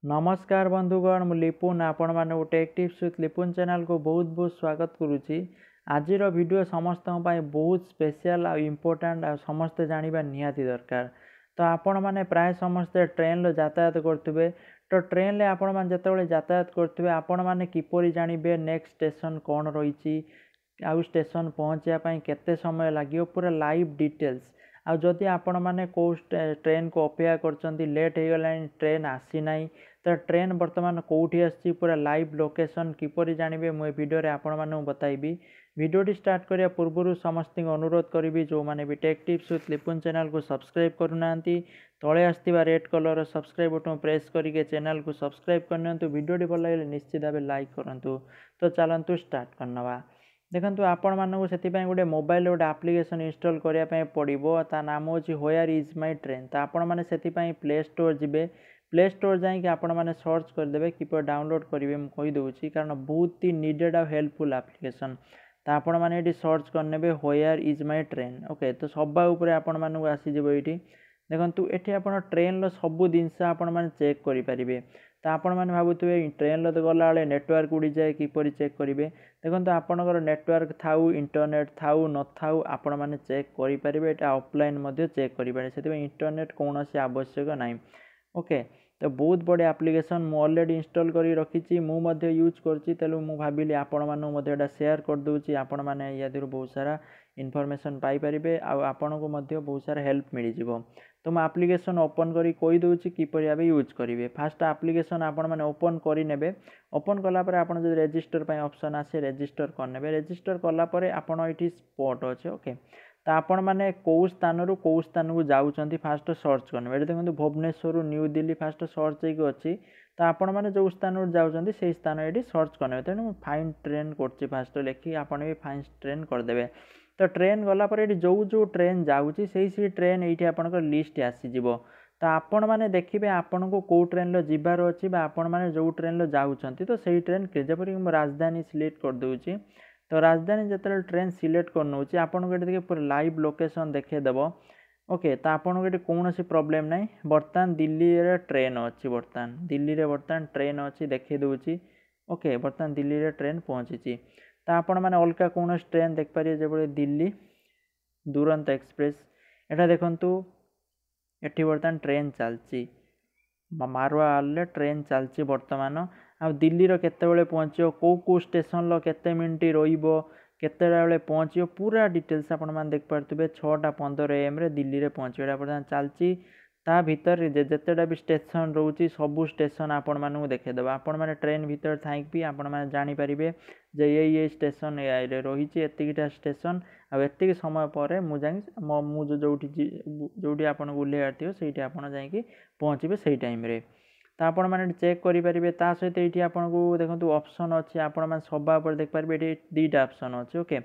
नमस्कार बंधुगण मु लिपुन आपण मैंने गोटे टिप्स विथ लिपुन चैनल को बहुत बहुत स्वागत करुच्ची। आज वीडियो समस्त बहुत स्पेशल आ इम्पोर्टाट आ समस्ते जानवा निहाती दरकार। तो आपण मैंने प्राय समस्ते ट्रेन लो यातायात करुवे। तो ट्रेन आपण मैंने जिते यातायात करुवे आपण मैंने किपरि जानवे नेक्स्ट स्टेशन कौन रही आउ स्टेशन पहुँचापी केते समय लगे पूरा लाइव डिटेल्स। आदि आपण मैंने कौ ट्रेन को अपेक्षा कर लेट हो गला ट्रेन आसी ना तो ट्रेन बर्तमान कौटी आसी पूरा लाइव लोकेशन किपरि जानवे मुझे वीडियो रे आपण मानू बताइबी। वीडियोटी स्टार्ट करिया पूर्व समस्त अनुरोध करी जो मैंने भी tech tips with Lipun channel को सब्सक्राइब करूना तले आसवा red colour subscribe button press करके चैनल को सब्सक्राइब करनी। वीडियोटी भल लगे निश्चित भाव लाइक करूँ। तो चलतु स्टार्ट करनवा। देखो आपण मानक से गोटे मोबाइल गोटे आप्लिकेसन इनस्टॉल करने पड़ो ता नाम हूँ व्हेयर इज माय ट्रेन। तो आपण मैंने से प्ले स्टोर जी प्ले स्टोर जाकि आपण मैंने सर्च करदे कि डाउनलोड करेंगे मुझे कहीदे कारण बहुत ही नीडेड आ हेल्पफुल आप्लिकेसन। तो आपण मैंने ये सर्च करने where is my train. Okay तो सबा उपरे आपण मानक आसीज ये देखो ये आप ट्रेन रो सबू जिनस आपण मैंने चेक करेंगे। तो आपण मैंने भावुए ट्रेन रो गला नेटवर्क उड़ी जाए किपरि चेक करेंगे। देखो आपणकर नेटवर्क थाउ इंटरनेट थाउ न थाउ आपण मैंने चेक करेंगे। ये ऑफलाइन चेक करेंगे से इंटरनेट कौन आवश्यक ना। ओके तो बहुत बड़े एप्लिकेशन मु ऑलरेडी इंस्टॉल कर रखी मुझे यूज करूँ भाविली आपण मानक शेयर करदे आपण मैंने या बहुत सारा इनफॉरमेशन पाइपर आपन को बहुत सारा हेल्प मिल जाव। तो मैं एप्लिकेशन ओपन करी कहीदे किपर भाव यूज करेंगे। फास्ट एप्लिकेशन आपण मैंने ओपन करे ओपन कलापर आप रजिस्टर ऑप्शन आसे रजिस्टर करने रजिस्टर कलापर आपड़ ये स्पॉट अच्छे। ओके तो आपण मैंने कौ स्थान रु कौ स्थान को जाऊँच फास्ट सर्च करने देखो भुवनेश्वर न्यू दिल्ली फास्ट सर्च अच्छी। तो आपण मैंने जो स्थान जाऊँच से स्थान ये सर्च करने तेणु फाइन ट्रेन कर फास्ट लिखिक आपड़ भी फाइन ट्रेन करदे। तो ट्रेन गलापर ये जो ट्रेन जाऊँगी से ट्रेन ये आपंकर लिस्ट आसीज। तो आपण मैंने देखिए आपन को कौ ट्रेन लो जीवार अच्छी आपण मैंने जो ट्रेन लो जाऊँच तो सही ट्रेन जपरिक मुझे राजधानी सिलेक्ट करदे। तो राजधानी जिते ट्रेन सिलेक्ट कर नौ आपको ये पूरा लाइव लोकेशन देखेदेव। ओके तो आपको ये कौन प्रॉब्लम ना बर्तमान दिल्ली रे ट्रेन अच्छी बर्तमान दिल्ली रे बर्तमान ट्रेन अच्छी देखे दूसरी। ओके बर्तमान दिल्ली रे ट्रेन पहुँची तो आपण मैंने अलग कौन ट्रेन देखिपारे जो दिल्ली दुरंतो एक्सप्रेस एटा देखु ये बर्तमान ट्रेन चलती मारवाड़े ट्रेन चलती बर्तमान आ दिल्ली केते पहुँचो कौ स्टेशन लो केते मिनिट रते बेले पहुँचो पूरा डिटेल्स आपण मैंने देखिपे 6:15 AM दिल्ली रे पहुँचो बर्तमान चलती ता भीतर जितेटा भी स्टेशन रोचे सबू स्टेशन आपण मानू देखेदेव। आपण मैंने ट्रेन भीतर थी भी आपण मैंने जानीपारे जे ये स्टेशन रही एतिकटा स्टेशन आती समय पर मुझे जो आपन बुलेबार थी से आप पहुँचे से टाइम रे। तो आपण मैंने चेक करेंगे ता सहित ये आपको देखो ऑप्शन अच्छी आपण मैंने सभा पर देखिपारे ये दुईटा ऑप्शन अच्छे। ओके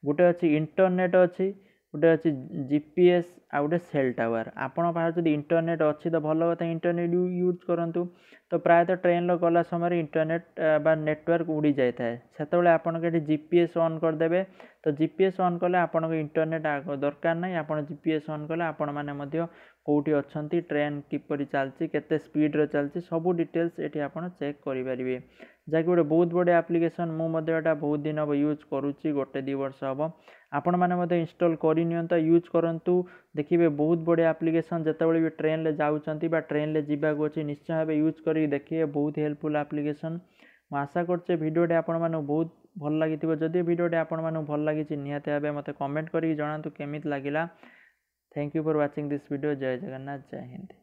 गोटे अच्छी इंटरनेट अच्छी गोटे अच्छी जीपीएस आ गोटे सेल टावर आपण पाखे जब इंटरनेट अच्छी तो भल कथा इंटरनेट यूज करूँ। तो प्रायतः ट्रेन लो गला समय इंटरनेट बा नेटवर्क उड़ी जाए से आपन जीपीएस ऑन करदे। तो जीपीएस ऑन कले आपन इंटरनेट दरकार ना आप जीपीएस ऑन कले आपण मैंने कौटी अच्छा ट्रेन किपरि चलती केते स्पीड रे चलती सबू डिटेल्स ये आप चेक करेंगे जहाँकि गोटे बहुत बड़े एप्लिकेशन मुझे बहुत दिन हम यूज करुच्ची गोटे 2 वर्ष हम आपण मैंने इंस्टॉल करनी यूज करूँ। देखिए बहुत बड़े एप्लिकेशन जिते भी ट्रेन ले जाऊँच ट्रेन ले जावाक अच्छे निश्चय भाव यूज कर देखिए बहुत हेल्पफुल एप्लिकेशन। मुझे आशा करछे वीडियोटे आपण मानू बहुत भल लगी जदि वीडियोटे आपण मानू भल लगी निहाती भाव मते कमेंट करके जणातु केमिति लागिला। Thank you for watching this video. जय जगन्नाथ जय हिंद।